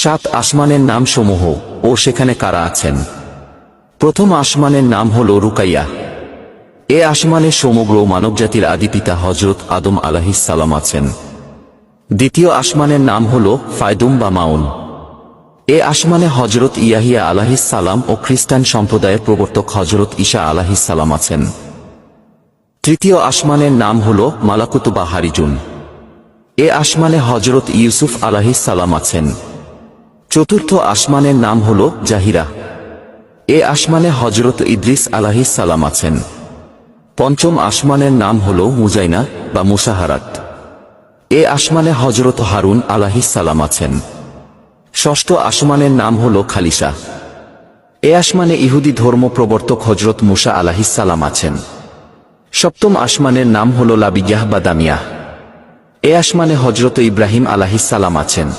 সাত আসমানের নাম সমূহ ও সেখানে কারা আছেন। প্রথম আসমানের নাম হল রুকাইয়া। এ আসমানে সমগ্র মানবজাতির আদিপিতা হযরত আদম আলাইহিস সালাম আছেন। দ্বিতীয় আসমানের নাম হল ফায়দুম বা মাউন। এ আসমানে হযরত ইয়াহিয়া আলাইহিস সালাম ও খ্রিস্টান সম্প্রদায়ের প্রবর্তক হযরত ঈসা আলাইহিস সালাম আছেন। তৃতীয় আসমানের নাম হল মালাকুত বা হারিজুন। এ আসমানে হযরত ইউসুফ আলাইহিস সালাম আছেন। চতুর্থ আসমানের নাম হল জাহিরা। এ আসমানে হযরত ইদ্রিস আলাইহিস সালাম আছেন। পঞ্চম আসমানের নাম হল মুজাইনা বা মুসাহারাত। এ আসমানে হযরত হারুন আলাইহিস সালাম আছেন। ষষ্ঠ আসমানের নাম হল খালিসা। এ আসমানে ইহুদি ধর্ম প্রবর্তক হযরত মুসা আলাইহিস সালাম আছেন। সপ্তম আসমানের নাম হল লাবিয়াহ বা দামিয়াহ। এ আসমানে হযরত ইব্রাহিম আলাইহিস সালাম আছেন।